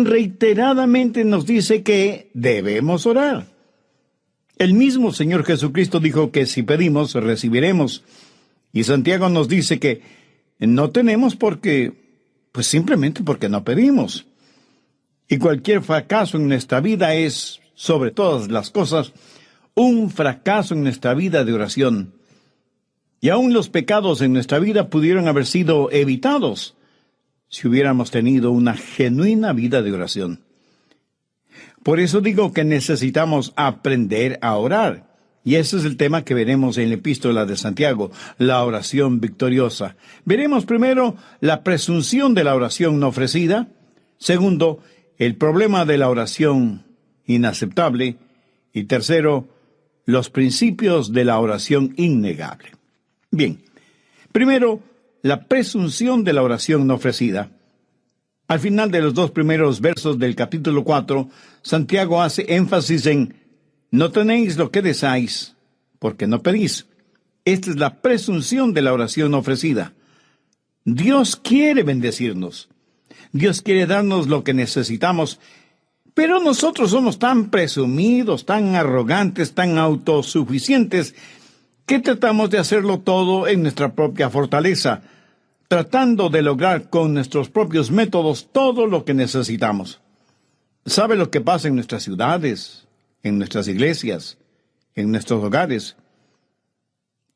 reiteradamente nos dice que debemos orar. El mismo Señor Jesucristo dijo que si pedimos, recibiremos. Y Santiago nos dice que no tenemos pues simplemente porque no pedimos. Y cualquier fracaso en nuestra vida es, sobre todas las cosas, un fracaso en nuestra vida de oración. Y aún los pecados en nuestra vida pudieron haber sido evitados si hubiéramos tenido una genuina vida de oración. Por eso digo que necesitamos aprender a orar. Y ese es el tema que veremos en la epístola de Santiago, la oración victoriosa. Veremos primero la presunción de la oración no ofrecida. Segundo, el problema de la oración inaceptable. Y tercero, los principios de la oración innegable. Bien, primero, la presunción de la oración no ofrecida. Al final de los 2 primeros versos del capítulo 4, Santiago hace énfasis en no tenéis lo que deseáis, porque no pedís. Esta es la presunción de la oración ofrecida. Dios quiere bendecirnos. Dios quiere darnos lo que necesitamos, pero nosotros somos tan presumidos, tan arrogantes, tan autosuficientes, que tratamos de hacerlo todo en nuestra propia fortaleza, tratando de lograr con nuestros propios métodos todo lo que necesitamos. ¿Sabe lo que pasa en nuestras ciudades, en nuestras iglesias, en nuestros hogares?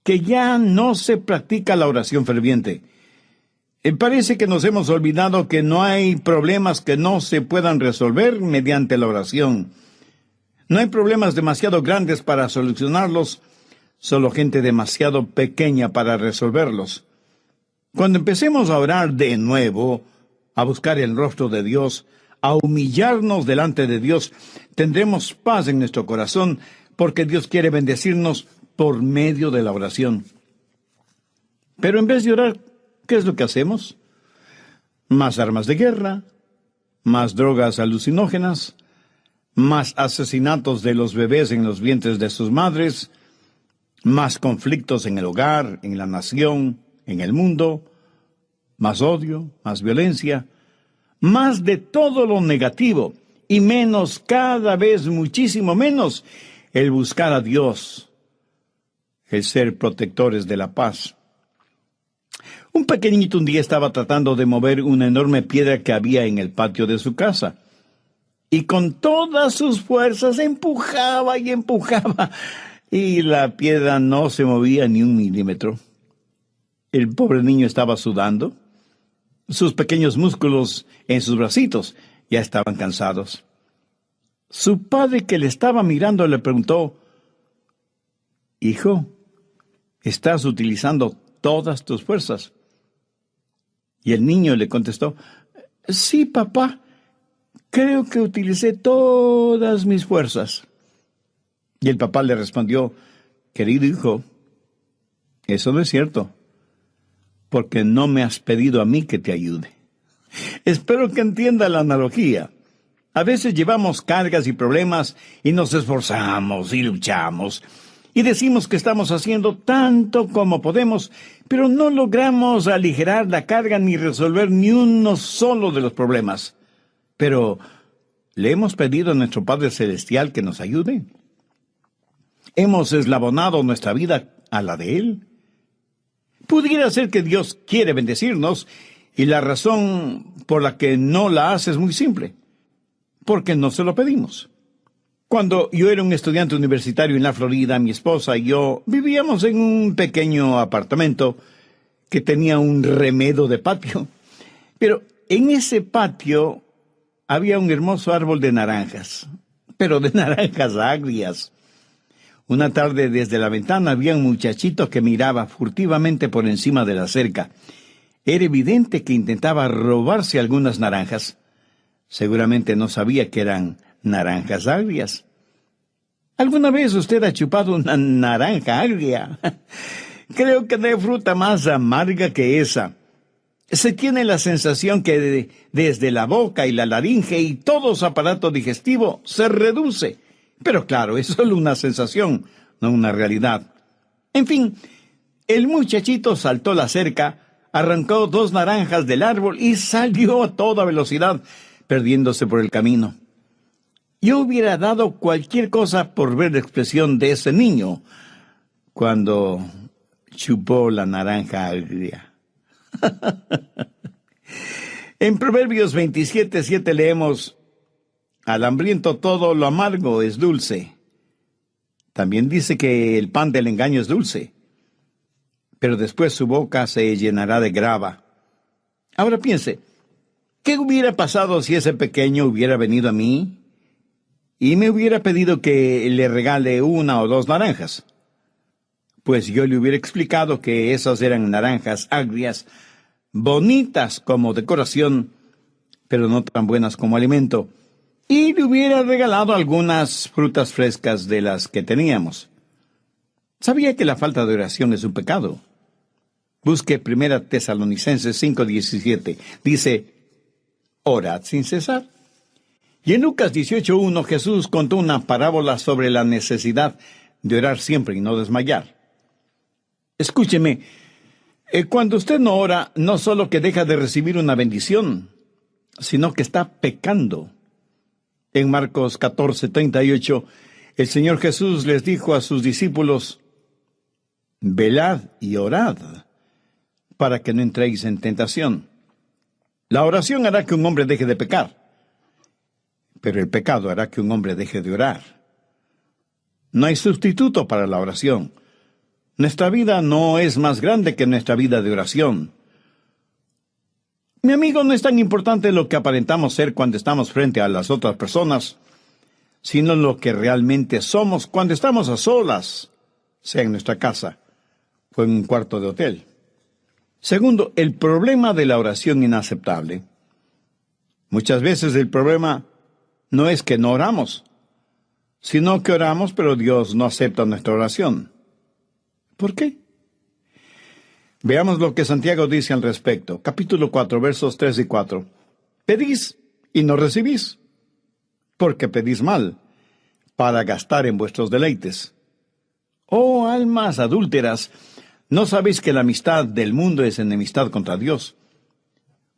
Que ya no se practica la oración ferviente. Parece que nos hemos olvidado que no hay problemas que no se puedan resolver mediante la oración. No hay problemas demasiado grandes para solucionarlos, solo gente demasiado pequeña para resolverlos. Cuando empecemos a orar de nuevo, a buscar el rostro de Dios, a humillarnos delante de Dios, tendremos paz en nuestro corazón, porque Dios quiere bendecirnos por medio de la oración. Pero en vez de orar, ¿qué es lo que hacemos? Más armas de guerra, más drogas alucinógenas, más asesinatos de los bebés en los vientres de sus madres, más conflictos en el hogar, en la nación, en el mundo, más odio, más violencia, más de todo lo negativo, y menos, cada vez muchísimo menos, el buscar a Dios, el ser protectores de la paz. Un pequeñito un día estaba tratando de mover una enorme piedra que había en el patio de su casa, y con todas sus fuerzas empujaba y empujaba, y la piedra no se movía ni 1 milímetro. El pobre niño estaba sudando. Sus pequeños músculos en sus bracitos ya estaban cansados. Su padre, que le estaba mirando, le preguntó: «Hijo, ¿estás utilizando todas tus fuerzas?» Y el niño le contestó: «Sí, papá, creo que utilicé todas mis fuerzas». Y el papá le respondió: «Querido hijo, eso no es cierto, porque no me has pedido a mí que te ayude». Espero que entienda la analogía. A veces llevamos cargas y problemas y nos esforzamos y luchamos y decimos que estamos haciendo tanto como podemos, pero no logramos aligerar la carga ni resolver ni uno solo de los problemas. Pero, ¿le hemos pedido a nuestro Padre Celestial que nos ayude? ¿Hemos eslabonado nuestra vida a la de Él? Pudiera ser que Dios quiere bendecirnos, y la razón por la que no la hace es muy simple: porque no se lo pedimos. Cuando yo era un estudiante universitario en la Florida, mi esposa y yo vivíamos en un pequeño apartamento que tenía un remedo de patio. Pero en ese patio había un hermoso árbol de naranjas, pero de naranjas agrias. Una tarde, desde la ventana, había un muchachito que miraba furtivamente por encima de la cerca. Era evidente que intentaba robarse algunas naranjas. Seguramente no sabía que eran naranjas agrias. ¿Alguna vez usted ha chupado una naranja agria? Creo que no hay fruta más amarga que esa. Se tiene la sensación que desde la boca y la laringe y todo su aparato digestivo se reduce. Pero claro, es solo una sensación, no una realidad. En fin, el muchachito saltó la cerca, arrancó 2 naranjas del árbol y salió a toda velocidad, perdiéndose por el camino. Yo hubiera dado cualquier cosa por ver la expresión de ese niño cuando chupó la naranja agria. En Proverbios 27:7 leemos: al hambriento todo lo amargo es dulce. También dice que el pan del engaño es dulce, pero después su boca se llenará de grava. Ahora piense, ¿qué hubiera pasado si ese pequeño hubiera venido a mí y me hubiera pedido que le regale 1 o 2 naranjas? Pues yo le hubiera explicado que esas eran naranjas agrias, bonitas como decoración, pero no tan buenas como alimento, y le hubiera regalado algunas frutas frescas de las que teníamos. Sabía que la falta de oración es un pecado. Busque 1 Tesalonicenses 5:17. Dice: orad sin cesar. Y en Lucas 18:1 Jesús contó una parábola sobre la necesidad de orar siempre y no desmayar. Escúcheme, cuando usted no ora, no solo que deja de recibir una bendición, sino que está pecando. En Marcos 14:38, el Señor Jesús les dijo a sus discípulos: velad y orad, para que no entréis en tentación. La oración hará que un hombre deje de pecar, pero el pecado hará que un hombre deje de orar. No hay sustituto para la oración. Nuestra vida no es más grande que nuestra vida de oración. Mi amigo, no es tan importante lo que aparentamos ser cuando estamos frente a las otras personas, sino lo que realmente somos cuando estamos a solas, sea en nuestra casa o en un cuarto de hotel. Segundo, el problema de la oración inaceptable. Muchas veces el problema no es que no oramos, sino que oramos, pero Dios no acepta nuestra oración. ¿Por qué? Veamos lo que Santiago dice al respecto. Capítulo 4, versos 3 y 4. Pedís y no recibís, porque pedís mal, para gastar en vuestros deleites. Oh almas adúlteras, ¿no sabéis que la amistad del mundo es enemistad contra Dios?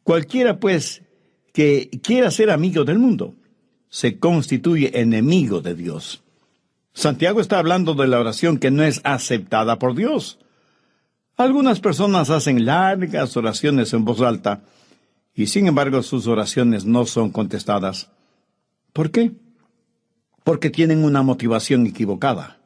Cualquiera, pues, que quiera ser amigo del mundo, se constituye enemigo de Dios. Santiago está hablando de la oración que no es aceptada por Dios. Algunas personas hacen largas oraciones en voz alta, y sin embargo sus oraciones no son contestadas. ¿Por qué? Porque tienen una motivación equivocada.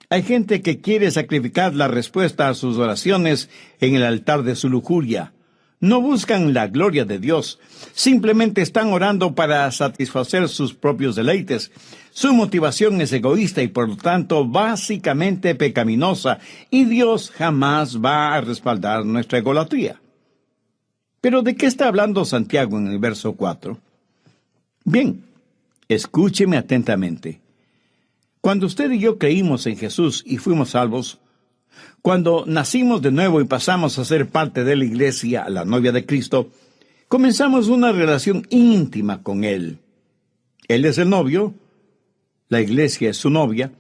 Hay gente que quiere sacrificar la respuesta a sus oraciones en el altar de su lujuria. No buscan la gloria de Dios, simplemente están orando para satisfacer sus propios deleites. Su motivación es egoísta y por lo tanto básicamente pecaminosa, y Dios jamás va a respaldar nuestra egolatría. Pero ¿de qué está hablando Santiago en el verso 4? Bien, escúcheme atentamente. Cuando usted y yo creímos en Jesús y fuimos salvos, cuando nacimos de nuevo y pasamos a ser parte de la iglesia, la novia de Cristo, comenzamos una relación íntima con Él. Él es el novio, la iglesia es su novia,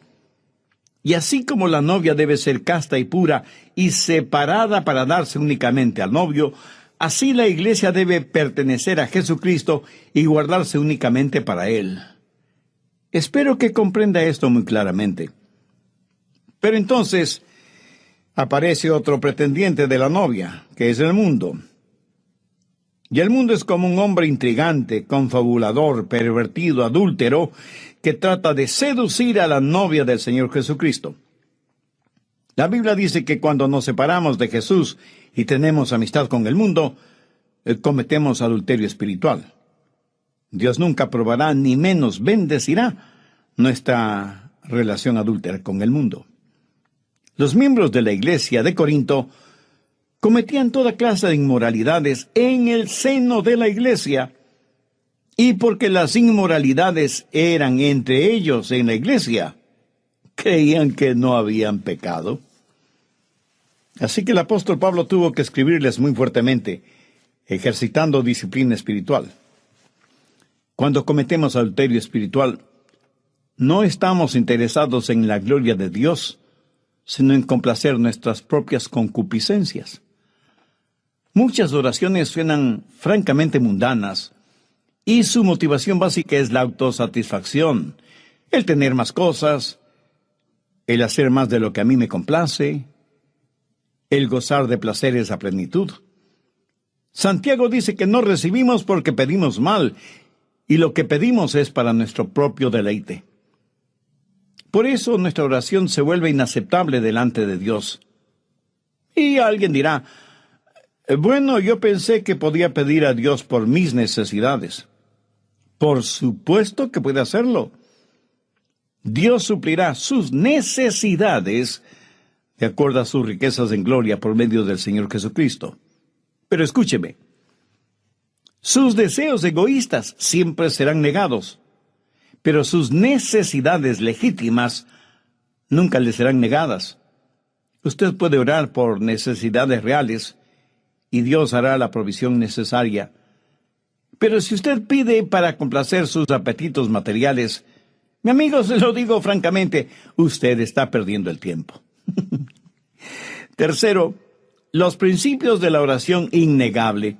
y así como la novia debe ser casta y pura y separada para darse únicamente al novio, así la iglesia debe pertenecer a Jesucristo y guardarse únicamente para Él. Espero que comprenda esto muy claramente. Pero entonces aparece otro pretendiente de la novia, que es el mundo. Y el mundo es como un hombre intrigante, confabulador, pervertido, adúltero, que trata de seducir a la novia del Señor Jesucristo. La Biblia dice que cuando nos separamos de Jesús y tenemos amistad con el mundo, cometemos adulterio espiritual. Dios nunca aprobará ni menos bendecirá nuestra relación adúltera con el mundo. Los miembros de la iglesia de Corinto cometían toda clase de inmoralidades en el seno de la iglesia, y porque las inmoralidades eran entre ellos en la iglesia, creían que no habían pecado. Así que el apóstol Pablo tuvo que escribirles muy fuertemente, ejercitando disciplina espiritual. Cuando cometemos adulterio espiritual, no estamos interesados en la gloria de Dios, sino en complacer nuestras propias concupiscencias. Muchas oraciones suenan francamente mundanas Y su motivación básica es la autosatisfacción, el tener más cosas, el hacer más de lo que a mí me complace, el gozar de placeres a plenitud. Santiago dice que no recibimos porque pedimos mal, y lo que pedimos es para nuestro propio deleite. Por eso nuestra oración se vuelve inaceptable delante de Dios. Y alguien dirá, bueno, yo pensé que podía pedir a Dios por mis necesidades. Por supuesto que puede hacerlo. Dios suplirá sus necesidades de acuerdo a sus riquezas en gloria por medio del Señor Jesucristo. Pero escúcheme, sus deseos egoístas siempre serán negados, pero sus necesidades legítimas nunca le serán negadas. Usted puede orar por necesidades reales y Dios hará la provisión necesaria. Pero si usted pide para complacer sus apetitos materiales, mi amigo, se lo digo francamente, usted está perdiendo el tiempo. Tercero, los principios de la oración innegable.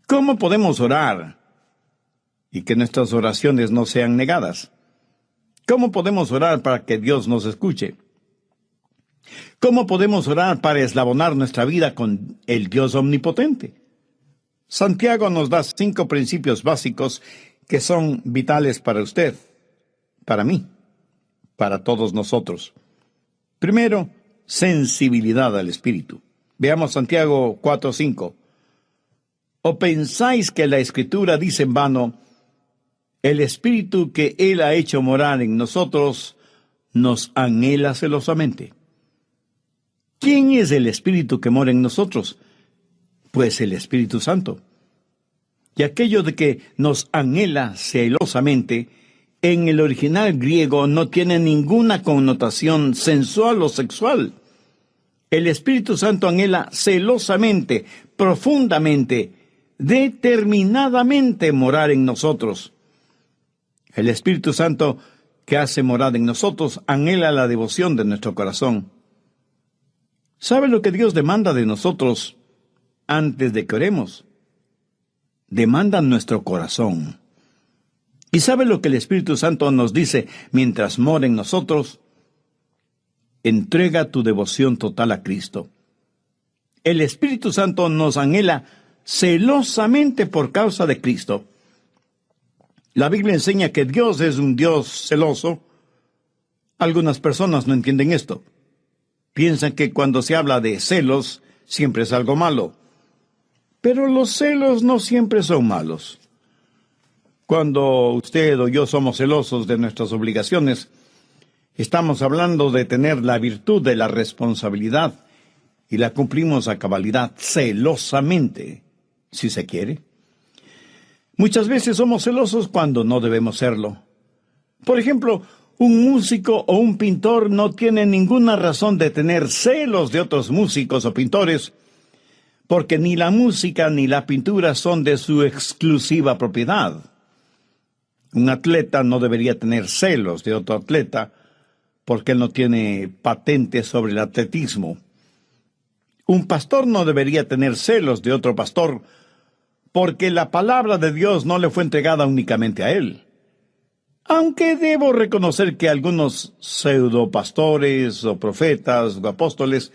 ¿Cómo podemos orar y que nuestras oraciones no sean negadas? ¿Cómo podemos orar para que Dios nos escuche? ¿Cómo podemos orar para eslabonar nuestra vida con el Dios omnipotente? Santiago nos da 5 principios básicos que son vitales para usted, para mí, para todos nosotros. Primero, sensibilidad al Espíritu. Veamos Santiago 4:5. ¿O pensáis que la Escritura dice en vano, el Espíritu que Él ha hecho morar en nosotros nos anhela celosamente? ¿Quién es el Espíritu que mora en nosotros? Pues el Espíritu Santo. Y aquello de que nos anhela celosamente, en el original griego no tiene ninguna connotación sensual o sexual. El Espíritu Santo anhela celosamente, profundamente, determinadamente morar en nosotros. El Espíritu Santo que hace morada en nosotros anhela la devoción de nuestro corazón. ¿Sabe lo que Dios demanda de nosotros antes de que oremos? Demanda nuestro corazón. ¿Y sabe lo que el Espíritu Santo nos dice mientras mora en nosotros? Entrega tu devoción total a Cristo. El Espíritu Santo nos anhela celosamente por causa de Cristo. La Biblia enseña que Dios es un Dios celoso. Algunas personas no entienden esto. Piensan que cuando se habla de celos, siempre es algo malo. Pero los celos no siempre son malos. Cuando usted o yo somos celosos de nuestras obligaciones, estamos hablando de tener la virtud de la responsabilidad y la cumplimos a cabalidad, celosamente, si se quiere. Muchas veces somos celosos cuando no debemos serlo. Por ejemplo, un músico o un pintor no tiene ninguna razón de tener celos de otros músicos o pintores, porque ni la música ni la pintura son de su exclusiva propiedad. Un atleta no debería tener celos de otro atleta, porque él no tiene patente sobre el atletismo. Un pastor no debería tener celos de otro pastor, porque la palabra de Dios no le fue entregada únicamente a él. Aunque debo reconocer que algunos pseudopastores o profetas o apóstoles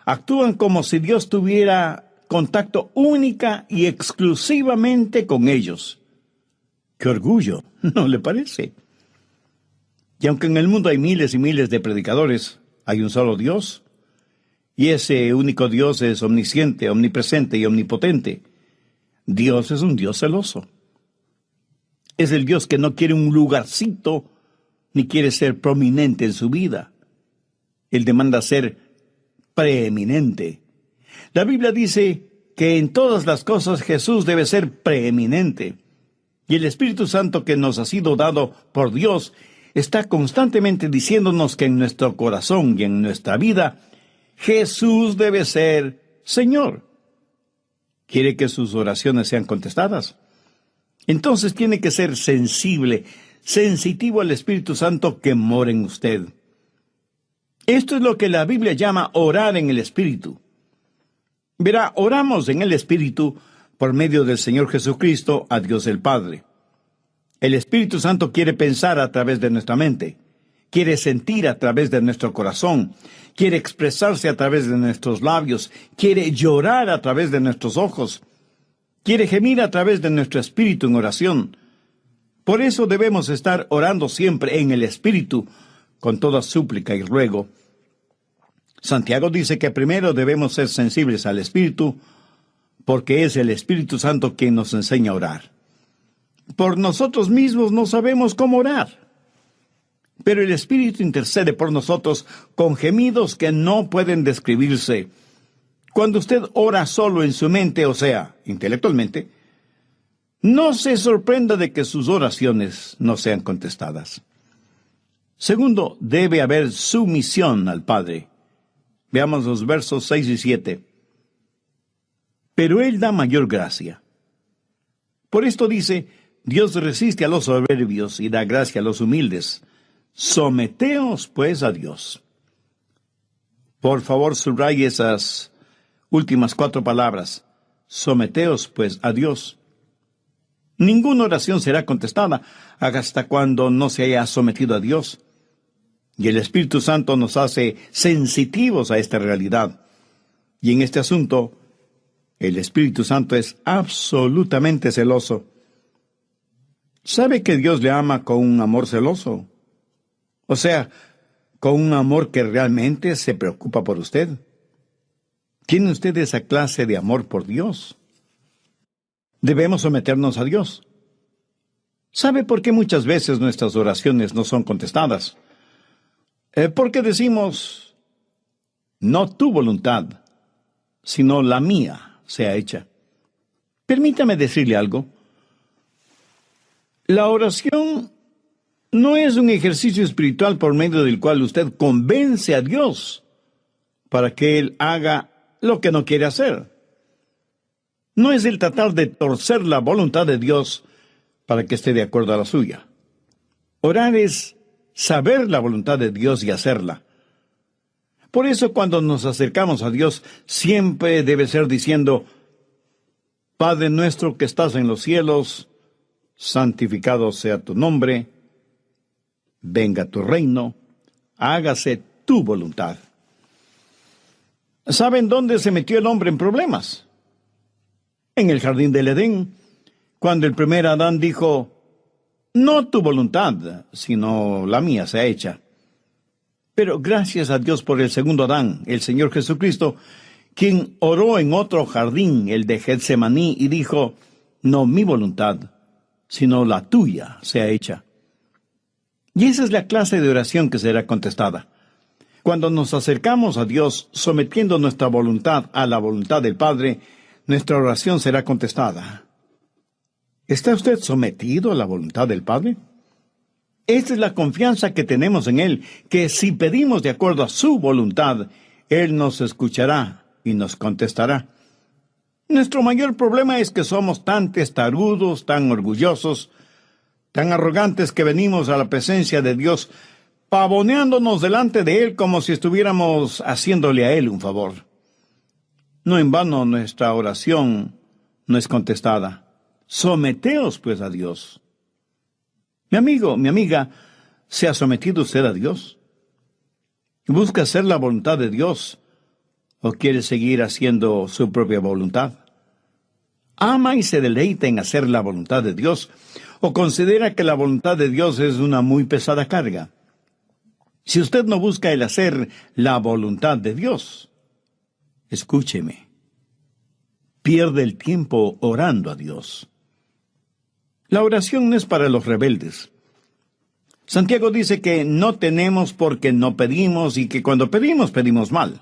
actúan como si Dios tuviera contacto única y exclusivamente con ellos. ¡Qué orgullo! ¿No le parece? Y aunque en el mundo hay miles y miles de predicadores, hay un solo Dios. Y ese único Dios es omnisciente, omnipresente y omnipotente. Dios es un Dios celoso. Es el Dios que no quiere un lugarcito, ni quiere ser prominente en su vida. Él demanda ser preeminente. La Biblia dice que en todas las cosas Jesús debe ser preeminente. Y el Espíritu Santo que nos ha sido dado por Dios está constantemente diciéndonos que en nuestro corazón y en nuestra vida, Jesús debe ser Señor. ¿Quiere que sus oraciones sean contestadas? Entonces tiene que ser sensible, sensitivo al Espíritu Santo que mora en usted. Esto es lo que la Biblia llama orar en el Espíritu. Verá, oramos en el Espíritu por medio del Señor Jesucristo, a Dios el Padre. El Espíritu Santo quiere pensar a través de nuestra mente, quiere sentir a través de nuestro corazón, quiere expresarse a través de nuestros labios, quiere llorar a través de nuestros ojos, quiere gemir a través de nuestro espíritu en oración. Por eso debemos estar orando siempre en el Espíritu, con toda súplica y ruego. Santiago dice que primero debemos ser sensibles al Espíritu, porque es el Espíritu Santo quien nos enseña a orar. Por nosotros mismos no sabemos cómo orar, pero el Espíritu intercede por nosotros con gemidos que no pueden describirse. Cuando usted ora solo en su mente, o sea, intelectualmente, no se sorprenda de que sus oraciones no sean contestadas. Segundo, debe haber sumisión al Padre. Veamos los versos 6 y 7. Pero Él da mayor gracia. Por esto dice, Dios resiste a los soberbios y da gracia a los humildes. Someteos, pues, a Dios. Por favor, subraye esas últimas 4 palabras. Someteos, pues, a Dios. Ninguna oración será contestada hasta cuando no se haya sometido a Dios. Y el Espíritu Santo nos hace sensitivos a esta realidad. Y en este asunto, el Espíritu Santo es absolutamente celoso. ¿Sabe que Dios le ama con un amor celoso? O sea, con un amor que realmente se preocupa por usted. ¿Tiene usted esa clase de amor por Dios? Debemos someternos a Dios. ¿Sabe por qué muchas veces nuestras oraciones no son contestadas? Porque decimos, no tu voluntad, sino la mía sea hecha. Permítame decirle algo. La oración no es un ejercicio espiritual por medio del cual usted convence a Dios para que Él haga lo que no quiere hacer. No es el tratar de torcer la voluntad de Dios para que esté de acuerdo a la suya. Orar es saber la voluntad de Dios y hacerla. Por eso cuando nos acercamos a Dios, siempre debe ser diciendo, Padre nuestro que estás en los cielos, santificado sea tu nombre, venga tu reino, hágase tu voluntad. ¿Saben dónde se metió el hombre en problemas? En el jardín del Edén, cuando el primer Adán dijo, no tu voluntad, sino la mía sea hecha. Pero gracias a Dios por el segundo Adán, el Señor Jesucristo, quien oró en otro jardín, el de Getsemaní, y dijo, no mi voluntad, sino la tuya sea hecha. Y esa es la clase de oración que será contestada. Cuando nos acercamos a Dios, sometiendo nuestra voluntad a la voluntad del Padre, nuestra oración será contestada. ¿Está usted sometido a la voluntad del Padre? Esta es la confianza que tenemos en Él, que si pedimos de acuerdo a su voluntad, Él nos escuchará y nos contestará. Nuestro mayor problema es que somos tan testarudos, tan orgullosos, tan arrogantes que venimos a la presencia de Dios, pavoneándonos delante de Él como si estuviéramos haciéndole a Él un favor. No en vano nuestra oración no es contestada. Someteos, pues, a Dios. Mi amigo, mi amiga, ¿se ha sometido usted a Dios? ¿Busca hacer la voluntad de Dios o quiere seguir haciendo su propia voluntad? ¿Ama y se deleita en hacer la voluntad de Dios o considera que la voluntad de Dios es una muy pesada carga? Si usted no busca el hacer la voluntad de Dios, escúcheme, pierde el tiempo orando a Dios. La oración no es para los rebeldes. Santiago dice que no tenemos porque no pedimos y que cuando pedimos, pedimos mal.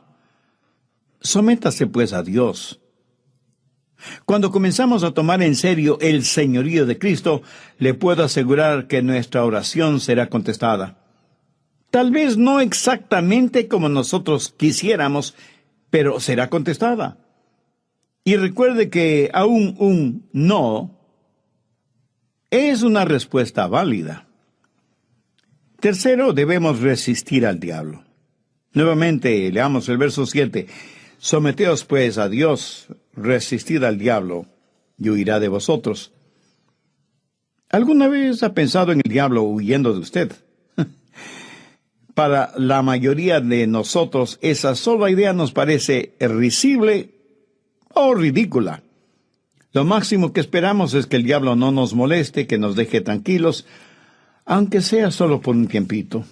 Sométase pues a Dios. Cuando comenzamos a tomar en serio el señorío de Cristo, le puedo asegurar que nuestra oración será contestada. Tal vez no exactamente como nosotros quisiéramos, pero será contestada. Y recuerde que aún un no es una respuesta válida. Tercero, debemos resistir al diablo. Nuevamente, leamos el verso 7. Someteos pues a Dios, resistid al diablo, y huirá de vosotros. ¿Alguna vez ha pensado en el diablo huyendo de usted? Para la mayoría de nosotros, esa sola idea nos parece risible o ridícula. Lo máximo que esperamos es que el diablo no nos moleste, que nos deje tranquilos, aunque sea solo por un tiempito.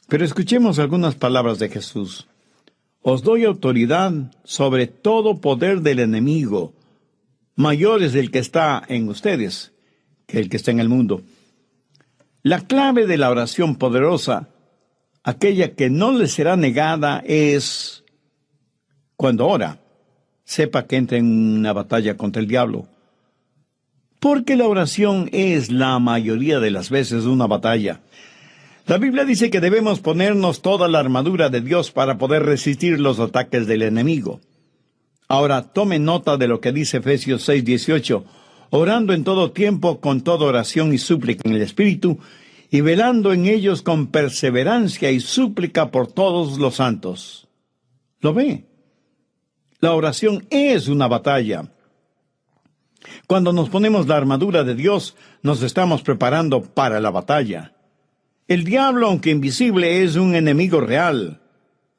Pero escuchemos algunas palabras de Jesús. Os doy autoridad sobre todo poder del enemigo. Mayor es el que está en ustedes que el que está en el mundo. La clave de la oración poderosa, aquella que no le será negada, es cuando ora, sepa que entra en una batalla contra el diablo. Porque la oración es la mayoría de las veces una batalla. La Biblia dice que debemos ponernos toda la armadura de Dios para poder resistir los ataques del enemigo. Ahora, tome nota de lo que dice Efesios 6:18, orando en todo tiempo con toda oración y súplica en el Espíritu, y velando en ellos con perseverancia y súplica por todos los santos. ¿Lo ve? La oración es una batalla. Cuando nos ponemos la armadura de Dios, nos estamos preparando para la batalla. El diablo, aunque invisible, es un enemigo real,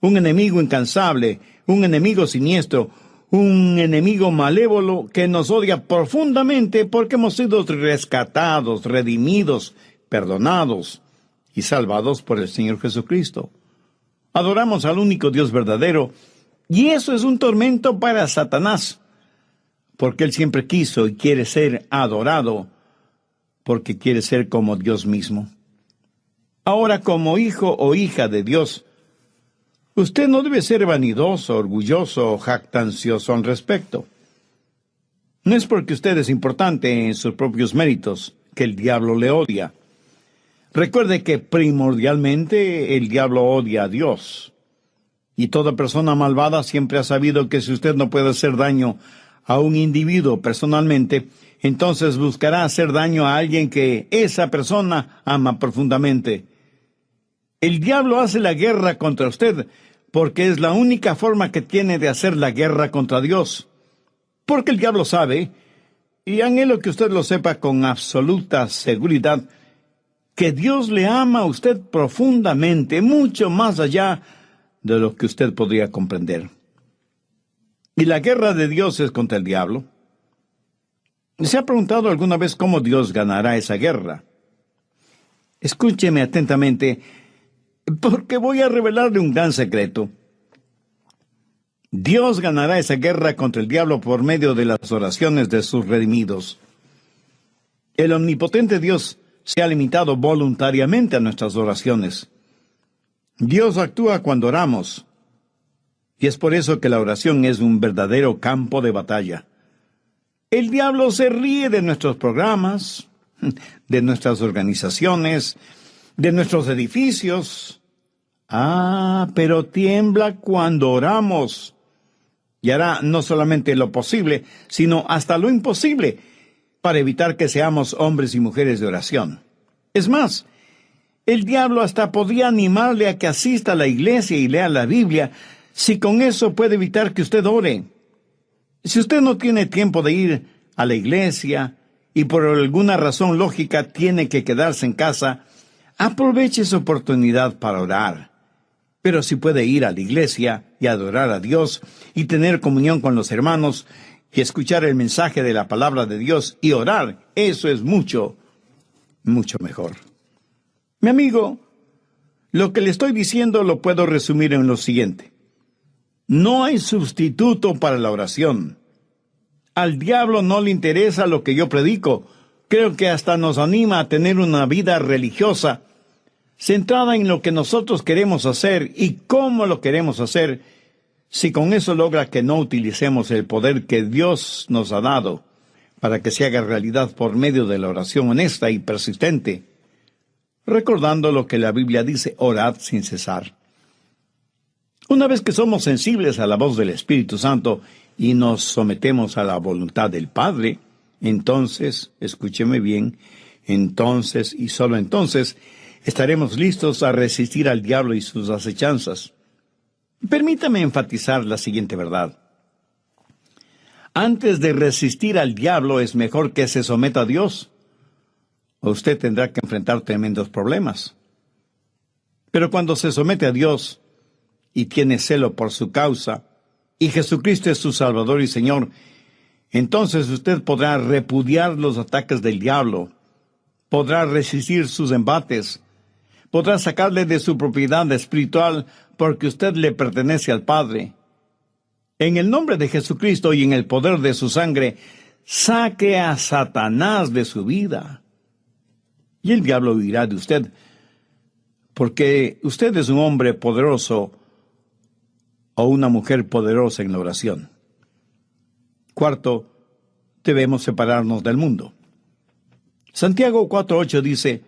un enemigo incansable, un enemigo siniestro, un enemigo malévolo que nos odia profundamente porque hemos sido rescatados, redimidos, perdonados y salvados por el Señor Jesucristo. Adoramos al único Dios verdadero, y eso es un tormento para Satanás, porque él siempre quiso y quiere ser adorado, porque quiere ser como Dios mismo. Ahora, como hijo o hija de Dios, usted no debe ser vanidoso, orgulloso o jactancioso al respecto. No es porque usted es importante en sus propios méritos que el diablo le odia. Recuerde que primordialmente el diablo odia a Dios. Y toda persona malvada siempre ha sabido que si usted no puede hacer daño a un individuo personalmente, entonces buscará hacer daño a alguien que esa persona ama profundamente. El diablo hace la guerra contra usted porque es la única forma que tiene de hacer la guerra contra Dios. Porque el diablo sabe, y anhelo que usted lo sepa con absoluta seguridad, que Dios le ama a usted profundamente, mucho más allá de lo que usted podría comprender. ¿Y la guerra de Dios es contra el diablo? ¿Se ha preguntado alguna vez cómo Dios ganará esa guerra? Escúcheme atentamente, porque voy a revelarle un gran secreto. Dios ganará esa guerra contra el diablo por medio de las oraciones de sus redimidos. El omnipotente Dios se ha limitado voluntariamente a nuestras oraciones. Dios actúa cuando oramos, y es por eso que la oración es un verdadero campo de batalla. El diablo se ríe de nuestros programas, de nuestras organizaciones, de nuestros edificios. Pero tiembla cuando oramos. Y hará no solamente lo posible, sino hasta lo imposible, para evitar que seamos hombres y mujeres de oración. Es más, el diablo hasta podría animarle a que asista a la iglesia y lea la Biblia, si con eso puede evitar que usted ore. Si usted no tiene tiempo de ir a la iglesia y por alguna razón lógica tiene que quedarse en casa, aproveche esa oportunidad para orar. Pero si puede ir a la iglesia y adorar a Dios y tener comunión con los hermanos y escuchar el mensaje de la palabra de Dios y orar, eso es mucho, mucho mejor. Mi amigo, lo que le estoy diciendo lo puedo resumir en lo siguiente. No hay sustituto para la oración. Al diablo no le interesa lo que yo predico. Creo que hasta nos anima a tener una vida religiosa centrada en lo que nosotros queremos hacer y cómo lo queremos hacer, si con eso logra que no utilicemos el poder que Dios nos ha dado para que se haga realidad por medio de la oración honesta y persistente, recordando lo que la Biblia dice: orad sin cesar. Una vez que somos sensibles a la voz del Espíritu Santo y nos sometemos a la voluntad del Padre, entonces, escúcheme bien, entonces y solo entonces estaremos listos a resistir al diablo y sus acechanzas. Permítame enfatizar la siguiente verdad. Antes de resistir al diablo es mejor que se someta a Dios. Usted tendrá que enfrentar tremendos problemas. Pero cuando se somete a Dios y tiene celo por su causa, y Jesucristo es su Salvador y Señor, entonces usted podrá repudiar los ataques del diablo, podrá resistir sus embates, podrá sacarle de su propiedad espiritual porque usted le pertenece al Padre. En el nombre de Jesucristo y en el poder de su sangre, saque a Satanás de su vida. Y el diablo huirá de usted, porque usted es un hombre poderoso o una mujer poderosa en la oración. Cuarto, debemos separarnos del mundo. Santiago 4:8 dice,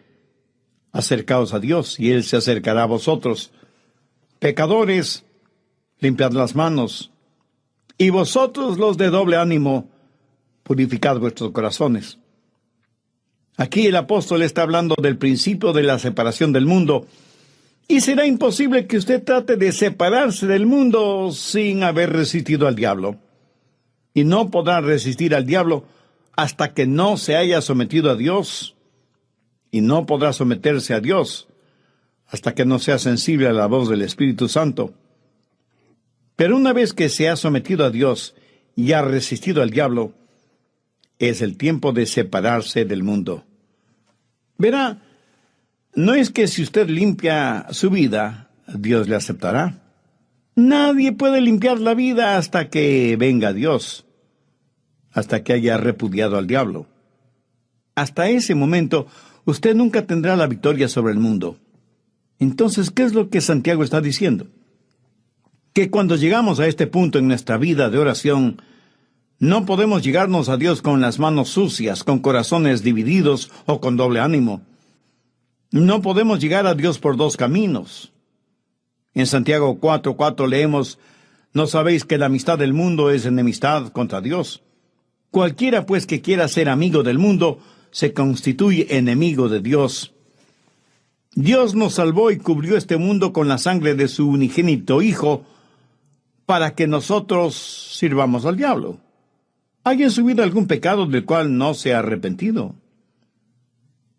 acercaos a Dios y Él se acercará a vosotros. Pecadores, limpiad las manos. Y vosotros los de doble ánimo, purificad vuestros corazones. Aquí el apóstol está hablando del principio de la separación del mundo, y será imposible que usted trate de separarse del mundo sin haber resistido al diablo. Y no podrá resistir al diablo hasta que no se haya sometido a Dios, y no podrá someterse a Dios hasta que no sea sensible a la voz del Espíritu Santo. Pero una vez que se ha sometido a Dios y ha resistido al diablo, es el tiempo de separarse del mundo. Verá, no es que si usted limpia su vida, Dios le aceptará. Nadie puede limpiar la vida hasta que venga Dios, hasta que haya repudiado al diablo. Hasta ese momento, usted nunca tendrá la victoria sobre el mundo. Entonces, ¿qué es lo que Santiago está diciendo? Que cuando llegamos a este punto en nuestra vida de oración, no podemos llegarnos a Dios con las manos sucias, con corazones divididos o con doble ánimo. No podemos llegar a Dios por dos caminos. En Santiago 4:4 leemos, ¿no sabéis que la amistad del mundo es enemistad contra Dios? Cualquiera pues que quiera ser amigo del mundo, se constituye enemigo de Dios. Dios nos salvó y cubrió este mundo con la sangre de su unigénito Hijo, para que nosotros sirvamos al diablo. ¿Hay en su vida algún pecado del cual no se ha arrepentido?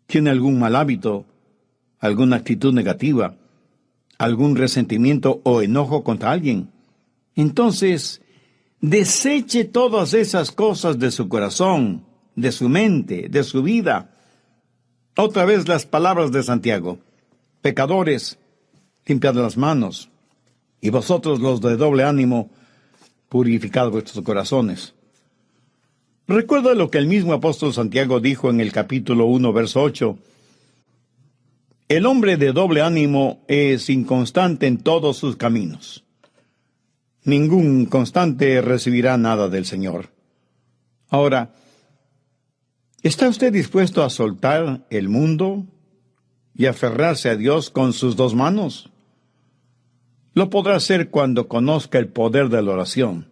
¿Tiene algún mal hábito, alguna actitud negativa, algún resentimiento o enojo contra alguien? Entonces, deseche todas esas cosas de su corazón, de su mente, de su vida. Otra vez las palabras de Santiago. Pecadores, limpiad las manos. Y vosotros los de doble ánimo, purificad vuestros corazones. Recuerda lo que el mismo apóstol Santiago dijo en el capítulo 1, verso 8. El hombre de doble ánimo es inconstante en todos sus caminos. Ningún constante recibirá nada del Señor. Ahora, ¿está usted dispuesto a soltar el mundo y aferrarse a Dios con sus dos manos? Lo podrá hacer cuando conozca el poder de la oración.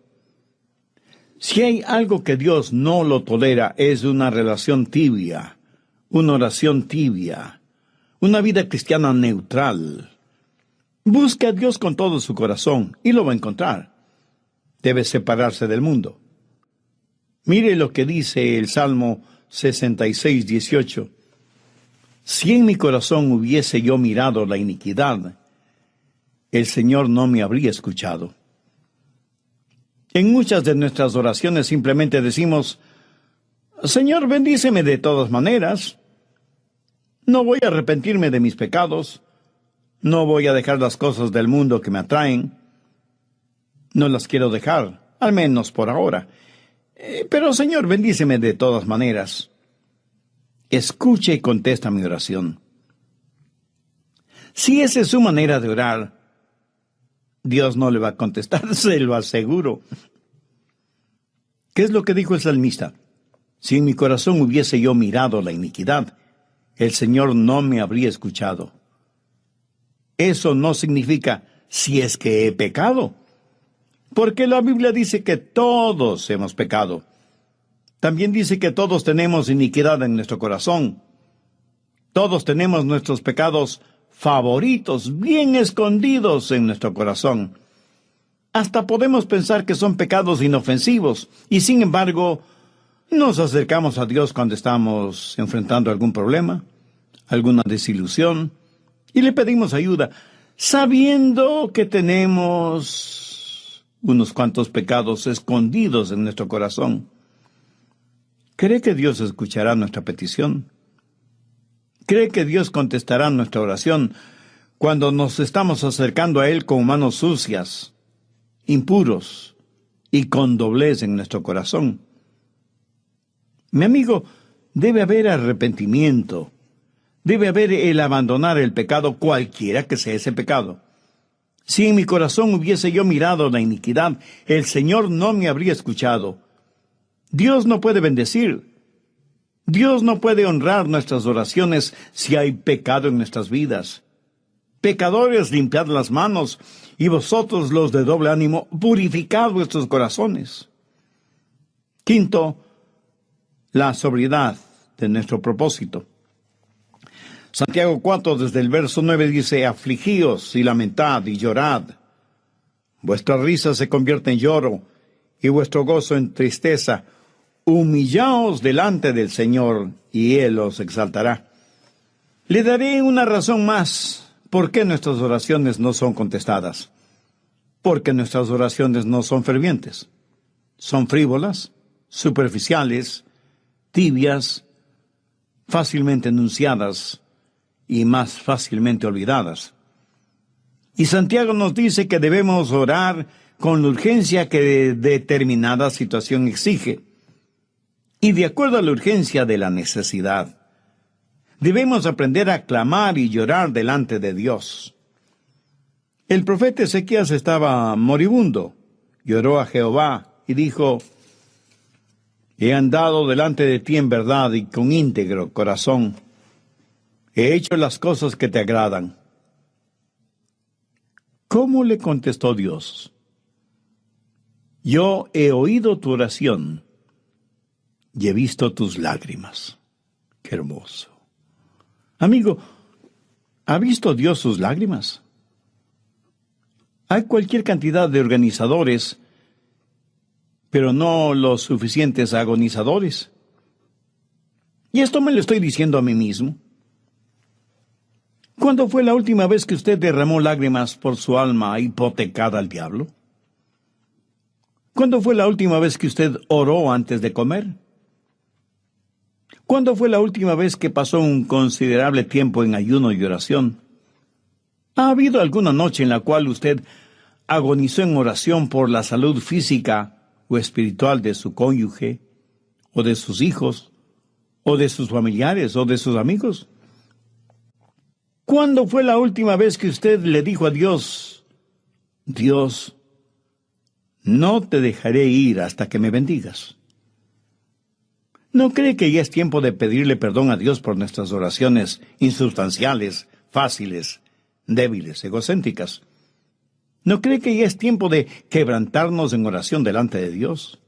Si hay algo que Dios no lo tolera, es una relación tibia, una oración tibia, una vida cristiana neutral. Busque a Dios con todo su corazón y lo va a encontrar. Debe separarse del mundo. Mire lo que dice el Salmo 66:18. Si en mi corazón hubiese yo mirado la iniquidad, el Señor no me habría escuchado. En muchas de nuestras oraciones simplemente decimos, Señor, bendíceme de todas maneras. No voy a arrepentirme de mis pecados. No voy a dejar las cosas del mundo que me atraen. No las quiero dejar, al menos por ahora. Pero, Señor, bendíceme de todas maneras. Escuche y contesta mi oración. Si esa es su manera de orar, Dios no le va a contestar, se lo aseguro. ¿Qué es lo que dijo el salmista? Si en mi corazón hubiese yo mirado la iniquidad, el Señor no me habría escuchado. Eso no significa si es que he pecado, porque la Biblia dice que todos hemos pecado. También dice que todos tenemos iniquidad en nuestro corazón. Todos tenemos nuestros pecados favoritos, bien escondidos en nuestro corazón. Hasta podemos pensar que son pecados inofensivos, y sin embargo, nos acercamos a Dios cuando estamos enfrentando algún problema, alguna desilusión, y le pedimos ayuda, sabiendo que tenemos unos cuantos pecados escondidos en nuestro corazón. ¿Cree que Dios escuchará nuestra petición? ¿Cree que Dios contestará nuestra oración cuando nos estamos acercando a Él con manos sucias, impuros y con doblez en nuestro corazón? Mi amigo, debe haber arrepentimiento. Debe haber el abandonar el pecado, cualquiera que sea ese pecado. Si en mi corazón hubiese yo mirado la iniquidad, el Señor no me habría escuchado. Dios no puede bendecir. Dios no puede honrar nuestras oraciones si hay pecado en nuestras vidas. Pecadores, limpiad las manos, y vosotros los de doble ánimo, purificad vuestros corazones. Quinto, la sobriedad de nuestro propósito. Santiago 4, desde el verso 9 dice, afligíos y lamentad y llorad. Vuestra risa se convierte en lloro y vuestro gozo en tristeza. Humillaos delante del Señor y Él os exaltará. Le daré una razón más por qué nuestras oraciones no son contestadas. Porque nuestras oraciones no son fervientes. Son frívolas, superficiales, tibias, fácilmente enunciadas y más fácilmente olvidadas. Y Santiago nos dice que debemos orar con la urgencia que determinada situación exige, y de acuerdo a la urgencia de la necesidad. Debemos aprender a clamar y llorar delante de Dios. El profeta Ezequías estaba moribundo, lloró a Jehová y dijo, he andado delante de ti en verdad y con íntegro corazón. He hecho las cosas que te agradan. ¿Cómo le contestó Dios? Yo he oído tu oración y he visto tus lágrimas. Qué hermoso. Amigo, ¿ha visto Dios sus lágrimas? Hay cualquier cantidad de organizadores, pero no los suficientes agonizadores. Y esto me lo estoy diciendo a mí mismo. ¿Cuándo fue la última vez que usted derramó lágrimas por su alma hipotecada al diablo? ¿Cuándo fue la última vez que usted oró antes de comer? ¿Cuándo fue la última vez que pasó un considerable tiempo en ayuno y oración? ¿Ha habido alguna noche en la cual usted agonizó en oración por la salud física o espiritual de su cónyuge, o de sus hijos, o de sus familiares, o de sus amigos? ¿Cuándo fue la última vez que usted le dijo a Dios, Dios, no te dejaré ir hasta que me bendigas? ¿No cree que ya es tiempo de pedirle perdón a Dios por nuestras oraciones insustanciales, fáciles, débiles, egocéntricas? ¿No cree que ya es tiempo de quebrantarnos en oración delante de Dios?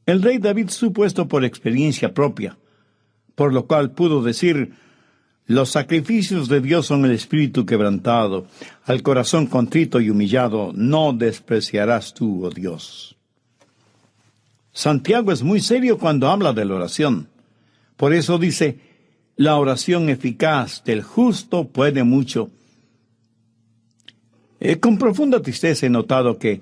El rey David supo esto por experiencia propia, por lo cual pudo decir, los sacrificios de Dios son el espíritu quebrantado, al corazón contrito y humillado no despreciarás tú, oh Dios. Santiago es muy serio cuando habla de la oración. Por eso dice, la oración eficaz del justo puede mucho. Con profunda tristeza he notado que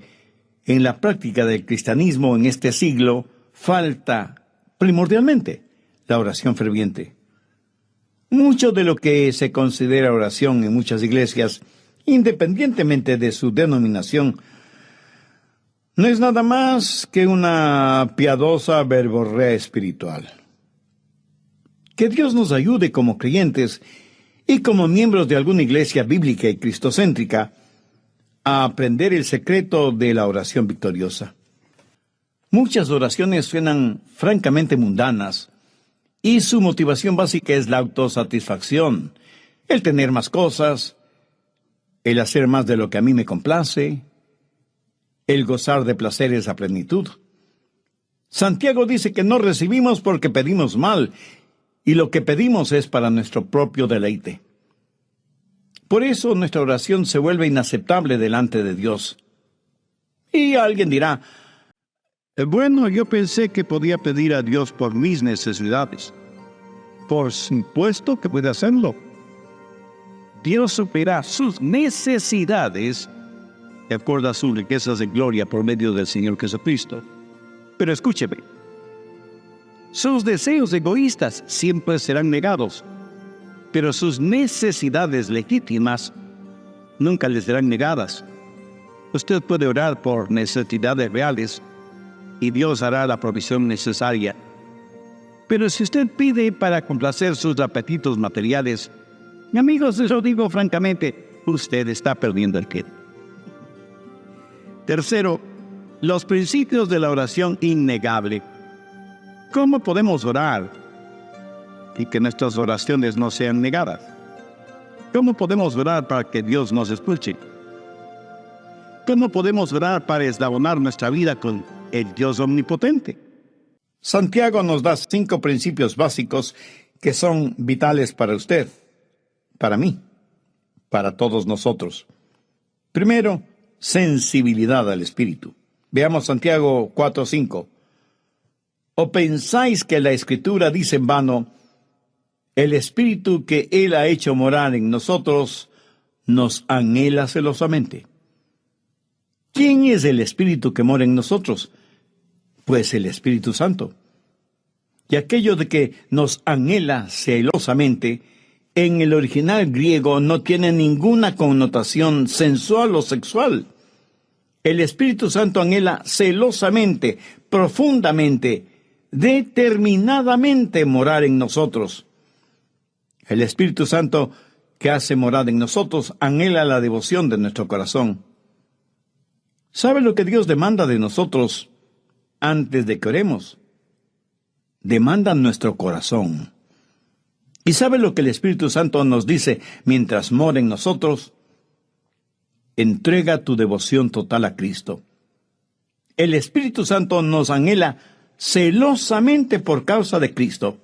en la práctica del cristianismo en este siglo falta primordialmente la oración ferviente. Mucho de lo que se considera oración en muchas iglesias, independientemente de su denominación, no es nada más que una piadosa verborrea espiritual. Que Dios nos ayude como creyentes y como miembros de alguna iglesia bíblica y cristocéntrica a aprender el secreto de la oración victoriosa. Muchas oraciones suenan francamente mundanas y su motivación básica es la autosatisfacción, el tener más cosas, el hacer más de lo que a mí me complace, el gozar de placeres a plenitud. Santiago dice que no recibimos porque pedimos mal, y lo que pedimos es para nuestro propio deleite. Por eso nuestra oración se vuelve inaceptable delante de Dios, Y alguien dirá, Bueno, yo pensé que podía pedir a Dios por mis necesidades. Por supuesto que puede hacerlo. Dios suplirá sus necesidades de acuerdo a sus riquezas de gloria por medio del Señor Jesucristo. Pero escúcheme, sus deseos egoístas siempre serán negados, pero sus necesidades legítimas nunca les serán negadas. Usted puede orar por necesidades reales y Dios hará la provisión necesaria. Pero si usted pide para complacer sus apetitos materiales, amigos, yo digo francamente, usted está perdiendo el tiempo. Tercero, los principios de la oración innegable. ¿Cómo podemos orar y que nuestras oraciones no sean negadas? ¿Cómo podemos orar para que Dios nos escuche? ¿Cómo podemos orar para eslabonar nuestra vida con el Dios omnipotente? Santiago nos da 5 principios básicos que son vitales para usted, para mí, para todos nosotros. Primero, sensibilidad al Espíritu. Veamos Santiago 4:5. ¿O pensáis que la Escritura dice en vano, el Espíritu que Él ha hecho morar en nosotros nos anhela celosamente? ¿Quién es el Espíritu que mora en nosotros? Pues el Espíritu Santo. Y aquello de que nos anhela celosamente, en el original griego no tiene ninguna connotación sensual o sexual. El Espíritu Santo anhela celosamente, profundamente, determinadamente morar en nosotros. El Espíritu Santo que hace morada en nosotros anhela la devoción de nuestro corazón. ¿Sabe lo que Dios demanda de nosotros antes de que oremos? Demanda nuestro corazón. ¿Y sabe lo que el Espíritu Santo nos dice mientras mora en nosotros? Entrega tu devoción total a Cristo. El Espíritu Santo nos anhela celosamente por causa de Cristo.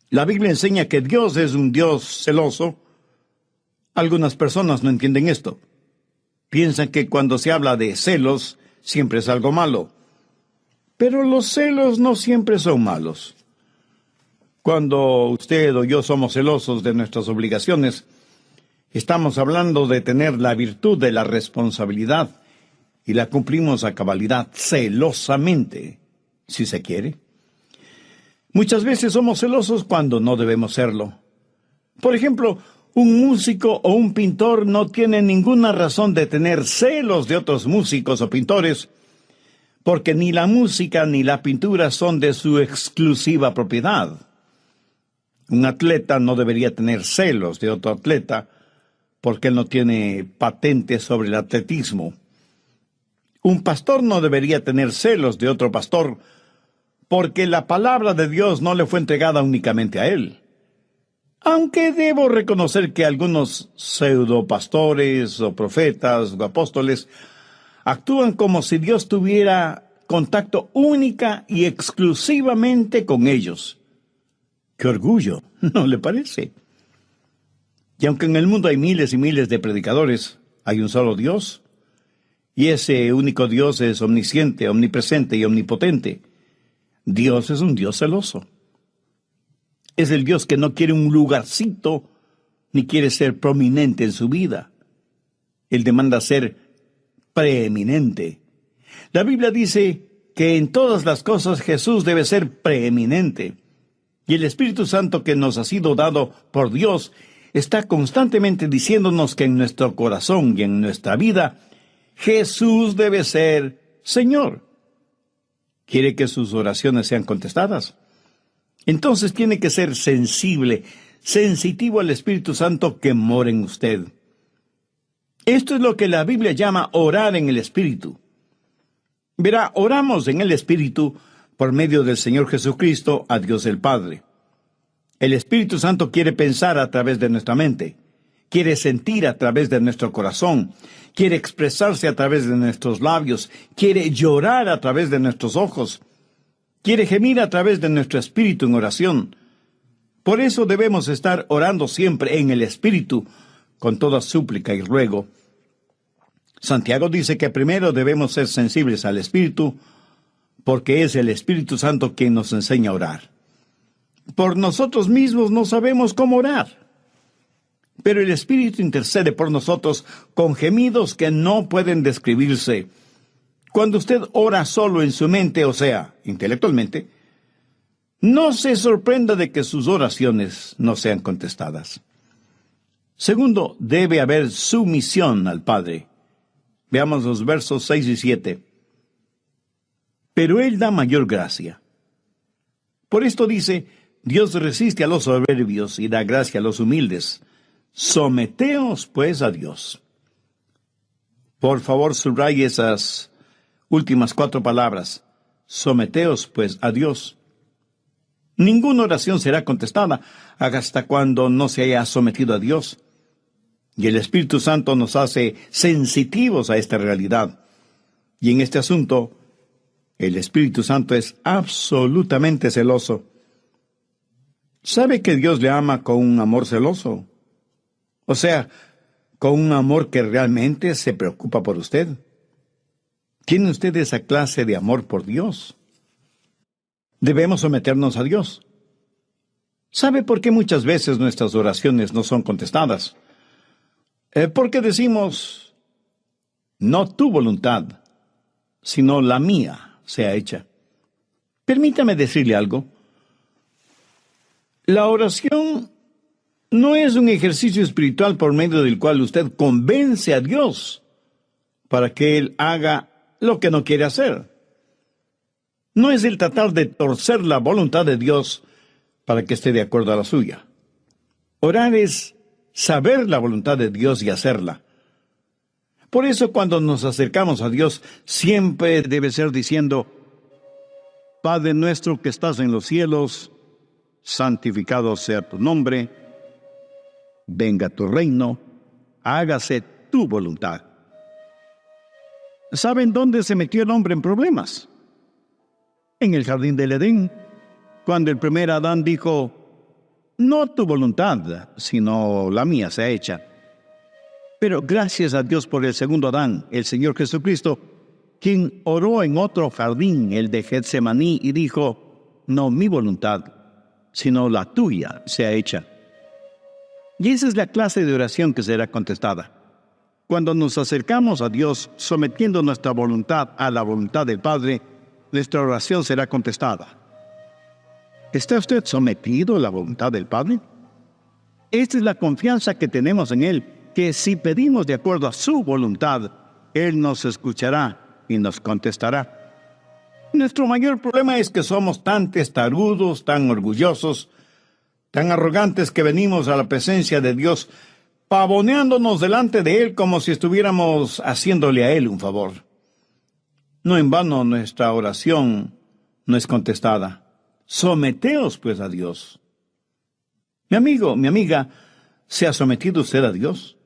La Biblia enseña que Dios es un Dios celoso. Algunas personas no entienden esto. Piensan que cuando se habla de celos, siempre es algo malo. Pero los celos no siempre son malos. Cuando usted o yo somos celosos de nuestras obligaciones, estamos hablando de tener la virtud de la responsabilidad y la cumplimos a cabalidad, celosamente, si se quiere. Muchas veces somos celosos cuando no debemos serlo. Por ejemplo, un músico o un pintor no tiene ninguna razón de tener celos de otros músicos o pintores, porque ni la música ni la pintura son de su exclusiva propiedad. Un atleta no debería tener celos de otro atleta, porque él no tiene patente sobre el atletismo. Un pastor no debería tener celos de otro pastor, porque la palabra de Dios no le fue entregada únicamente a él. Aunque debo reconocer que algunos pseudopastores o profetas o apóstoles actúan como si Dios tuviera contacto única y exclusivamente con ellos. ¡Qué orgullo! ¿No le parece? Y aunque en el mundo hay miles y miles de predicadores, hay un solo Dios. Y ese único Dios es omnisciente, omnipresente y omnipotente. Dios es un Dios celoso. Es el Dios que no quiere un lugarcito, ni quiere ser prominente en su vida. Él demanda ser preeminente. La Biblia dice que en todas las cosas Jesús debe ser preeminente. Y el Espíritu Santo que nos ha sido dado por Dios está constantemente diciéndonos que en nuestro corazón y en nuestra vida, Jesús debe ser Señor. ¿Quiere que sus oraciones sean contestadas? Entonces tiene que ser sensible, sensitivo al Espíritu Santo que mora en usted. Esto es lo que la Biblia llama orar en el Espíritu. Verá, oramos en el Espíritu por medio del Señor Jesucristo a Dios el Padre. El Espíritu Santo quiere pensar a través de nuestra mente, quiere sentir a través de nuestro corazón, quiere expresarse a través de nuestros labios, quiere llorar a través de nuestros ojos, quiere gemir a través de nuestro espíritu en oración. Por eso debemos estar orando siempre en el Espíritu, con toda súplica y ruego. Santiago dice que primero debemos ser sensibles al Espíritu, porque es el Espíritu Santo quien nos enseña a orar. Por nosotros mismos no sabemos cómo orar, pero el Espíritu intercede por nosotros con gemidos que no pueden describirse. Cuando usted ora solo en su mente, o sea, intelectualmente, no se sorprenda de que sus oraciones no sean contestadas. Segundo, debe haber sumisión al Padre. Veamos los versos 6 y 7. Pero Él da mayor gracia. Por esto dice, Dios resiste a los soberbios y da gracia a los humildes. Someteos, pues, a Dios. Por favor, subraye esas últimas 4 palabras. Someteos, pues, a Dios. Ninguna oración será contestada hasta cuando no se haya sometido a Dios. Y el Espíritu Santo nos hace sensitivos a esta realidad. Y en este asunto, el Espíritu Santo es absolutamente celoso. ¿Sabe que Dios le ama con un amor celoso? O sea, con un amor que realmente se preocupa por usted. ¿Tiene usted esa clase de amor por Dios? Debemos someternos a Dios. ¿Sabe por qué muchas veces nuestras oraciones no son contestadas? Porque decimos, no tu voluntad, sino la mía sea hecha. Permítame decirle algo. La oración no es un ejercicio espiritual por medio del cual usted convence a Dios para que Él haga lo que no quiere hacer. No es el tratar de torcer la voluntad de Dios para que esté de acuerdo a la suya. Orar es saber la voluntad de Dios y hacerla. Por eso cuando nos acercamos a Dios, siempre debe ser diciendo, Padre nuestro que estás en los cielos, santificado sea tu nombre, venga tu reino, hágase tu voluntad. ¿Saben dónde se metió el hombre en problemas? En el jardín del Edén, cuando el primer Adán dijo, no tu voluntad, sino la mía sea hecha. Pero gracias a Dios por el segundo Adán, el Señor Jesucristo, quien oró en otro jardín, el de Getsemaní, y dijo, no mi voluntad, sino la tuya sea hecha. Y esa es la clase de oración que será contestada. Cuando nos acercamos a Dios, sometiendo nuestra voluntad a la voluntad del Padre, nuestra oración será contestada. ¿Está usted sometido a la voluntad del Padre? Esta es la confianza que tenemos en Él, que si pedimos de acuerdo a su voluntad, Él nos escuchará y nos contestará. Nuestro mayor problema es que somos tan testarudos, tan orgullosos, tan arrogantes que venimos a la presencia de Dios pavoneándonos delante de Él como si estuviéramos haciéndole a Él un favor. No en vano nuestra oración no es contestada. Someteos, pues, a Dios. Mi amigo, mi amiga, ¿se ha sometido usted a Dios?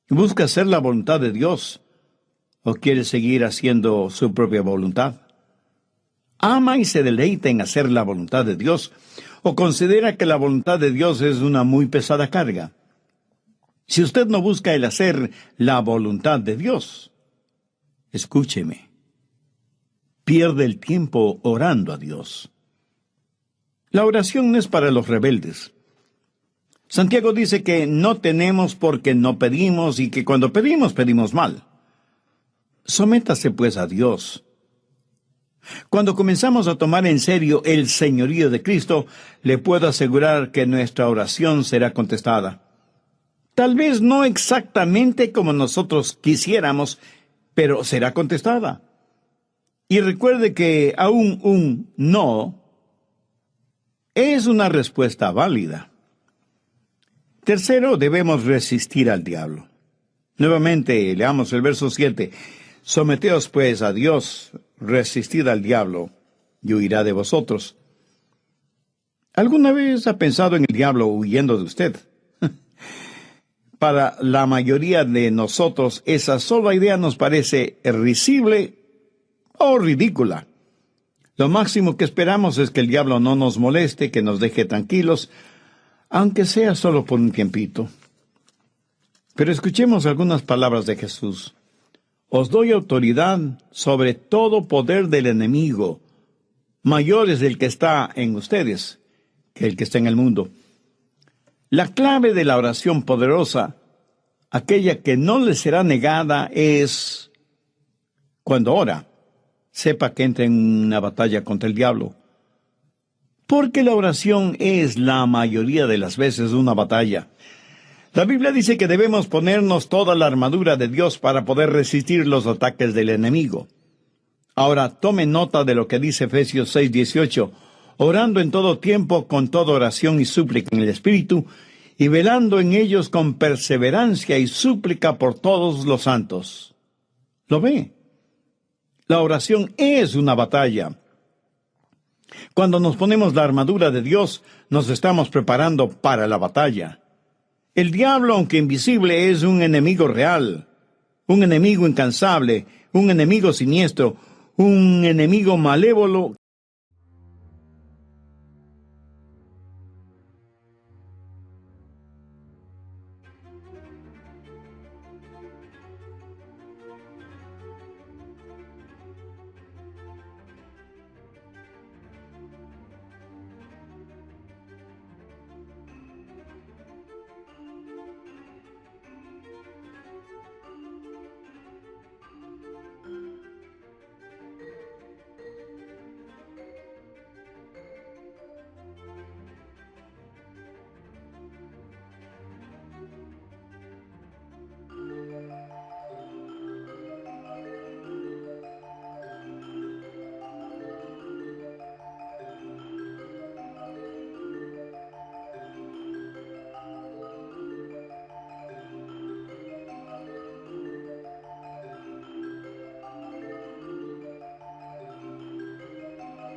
¿Busca hacer la voluntad de Dios o quiere seguir haciendo su propia voluntad? ¿Ama y se deleita en hacer la voluntad de Dios o considera que la voluntad de Dios es una muy pesada carga? Si usted no busca el hacer la voluntad de Dios, escúcheme, pierde el tiempo orando a Dios. La oración no es para los rebeldes. Santiago dice que no tenemos porque no pedimos y que cuando pedimos, pedimos mal. Sométase pues a Dios. Cuando comenzamos a tomar en serio el señorío de Cristo, le puedo asegurar que nuestra oración será contestada. Tal vez no exactamente como nosotros quisiéramos, pero será contestada. Y recuerde que aún un no es una respuesta válida. Tercero, debemos resistir al diablo. Nuevamente, leamos el verso 7. Someteos pues a Dios, resistid al diablo, y huirá de vosotros. ¿Alguna vez ha pensado en el diablo huyendo de usted? Para la mayoría de nosotros, esa sola idea nos parece risible o ridícula. Lo máximo que esperamos es que el diablo no nos moleste, que nos deje tranquilos, aunque sea solo por un tiempito. Pero escuchemos algunas palabras de Jesús. Os doy autoridad sobre todo poder del enemigo. Mayor es el que está en ustedes que el que está en el mundo. La clave de la oración poderosa, aquella que no le será negada, es cuando ora, sepa que entra en una batalla contra el diablo. Porque la oración es la mayoría de las veces una batalla. La Biblia dice que debemos ponernos toda la armadura de Dios para poder resistir los ataques del enemigo. Ahora, tome nota de lo que dice Efesios 6:18, orando en todo tiempo con toda oración y súplica en el Espíritu, y velando en ellos con perseverancia y súplica por todos los santos. ¿Lo ve? La oración es una batalla. Cuando nos ponemos la armadura de Dios, nos estamos preparando para la batalla. El diablo, aunque invisible, es un enemigo real, un enemigo incansable, un enemigo siniestro, un enemigo malévolo